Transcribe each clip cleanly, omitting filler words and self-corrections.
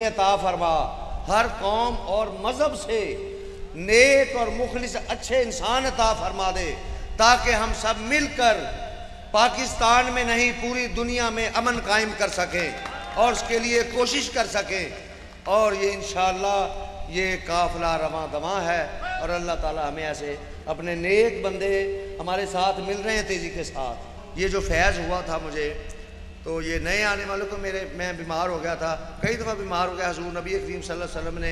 عطا فرما، ہر قوم اور مذہب سے نیک اور مخلص اچھے انسان عطا فرما دے، تاکہ ہم سب مل کر پاکستان میں نہیں پوری دنیا میں امن قائم کر سکیں اور اس کے لیے کوشش کر سکیں۔ اور یہ انشاءاللہ یہ قافلہ رواں دواں ہے، اور اللہ تعالی ہمیں ایسے اپنے نیک بندے ہمارے ساتھ مل رہے ہیں تیزی کے ساتھ۔ یہ جو فیض ہوا تھا مجھے، تو یہ نئے آنے والوں کو میں بیمار ہو گیا تھا، کئی دفعہ بیمار ہو گیا، حضور نبی کریم صلی اللہ علیہ وسلم نے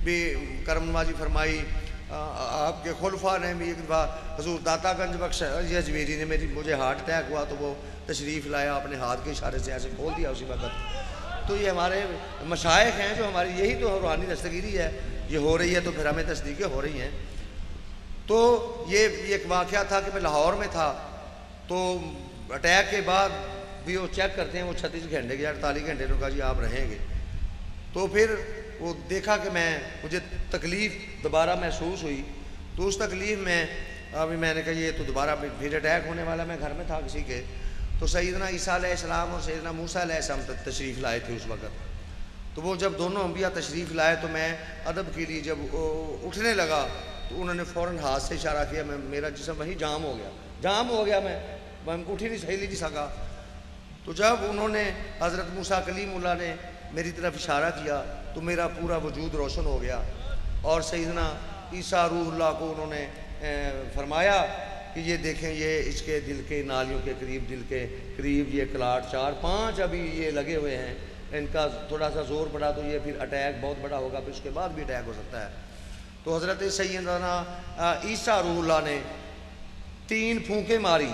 بھی کرم نوازی فرمائی، آپ کے خلفاء نے بھی ایک دفعہ، حضور داتا گنج بخش اجمیری نے مجھے ہارٹ اٹیک ہوا تو وہ تشریف لایا، اپنے ہاتھ کے اشارے سے ایسے کھول دیا اسی وقت۔ تو یہ ہمارے مشائخ ہیں جو ہماری، یہی تو روحانی دستگیری ہے، یہ ہو رہی ہے تو پھر ہمیں تصدیقیں ہو رہی ہیں۔ تو یہ ایک واقعہ تھا کہ میں لاہور میں تھا، تو اٹیک کے بعد بھی وہ چیک کرتے ہیں، وہ 36 گھنٹے کے 48 گھنٹے نے کہا جی آپ رہیں گے۔ تو پھر وہ دیکھا کہ مجھے تکلیف دوبارہ محسوس ہوئی، تو اس تکلیف میں ابھی میں نے کہا یہ تو دوبارہ پھر اٹیک ہونے والا، میں گھر میں تھا کسی کے، تو سیدنا عیسیٰ علیہ السلام اور سیدنا موسیٰ علیہ السلام تشریف لائے تھے اس وقت۔ تو وہ جب دونوں انبیاء تشریف لائے تو میں ادب کے لیے جب اٹھنے لگا تو انہوں نے فوراً ہاتھ سے اشارہ کیا، میرا جسم وہیں جام ہو گیا، میں اٹھ ہی نہیں سکا۔ تو جب انہوں نے حضرت موسیٰ کلیم اللہ نے میری طرف اشارہ کیا تو میرا پورا وجود روشن ہو گیا، اور سیدنا عیسیٰ روح اللہ کو انہوں نے فرمایا کہ یہ دیکھیں، یہ اس کے دل کے نالیوں کے قریب، دل کے قریب یہ کلاٹ 4-5 ابھی یہ لگے ہوئے ہیں، ان کا تھوڑا سا زور پڑا تو یہ پھر اٹیک بہت بڑا ہوگا، پھر اس کے بعد بھی اٹیک ہو سکتا ہے۔ تو حضرت سیدنا عیسیٰ روح اللہ نے 3 پھونکیں ماری،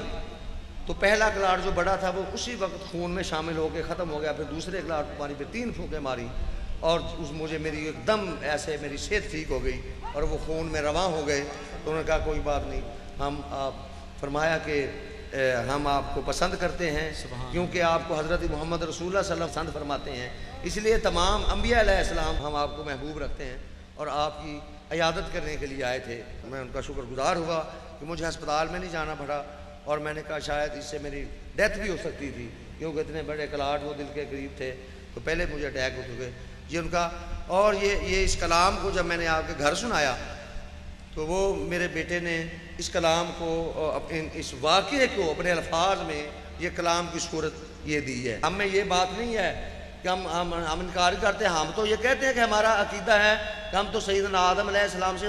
تو پہلا کلاٹ جو بڑا تھا وہ اسی وقت خون میں شامل ہو کے ختم ہو گیا، پھر دوسرے کلاٹ ماری، پھر 3 پھونکیں ماری، اور مجھے میری ایک دم ایسے میری صحت ٹھیک ہو گئی اور وہ خون میں رواں ہو گئے۔ تو انہوں نے کہا کوئی بات نہیں، فرمایا کہ ہم آپ کو پسند کرتے ہیں کیونکہ آپ کو حضرت محمد رسول اللہ صلی اللہ علیہ وسلم پسند فرماتے ہیں، اس لیے تمام انبیاء علیہ السلام ہم آپ کو محبوب رکھتے ہیں اور آپ کی عیادت کرنے کے لیے آئے تھے۔ میں ان کا شکر گزار ہوا کہ مجھے ہسپتال میں نہیں جانا پڑا، اور میں نے کہا شاید اس سے میری ڈیتھ بھی ہو سکتی تھی کیونکہ اتنے بڑے کلاٹ وہ دل کے قریب تھے، تو پہلے مجھے اٹیک ہو چکے یہ ان کا۔ اور یہ اس کلام کو جب میں نے آپ کے گھر سنایا تو وہ میرے بیٹے نے اس کلام کو، اس واقعے کو اپنے الفاظ میں یہ کلام کی صورت یہ دی ہے۔ ہم میں یہ بات نہیں ہے کہ ہم انکار کرتے ہیں، ہم تو یہ کہتے ہیں کہ ہمارا عقیدہ ہے کہ ہم تو سیدنا آدم علیہ السلام سے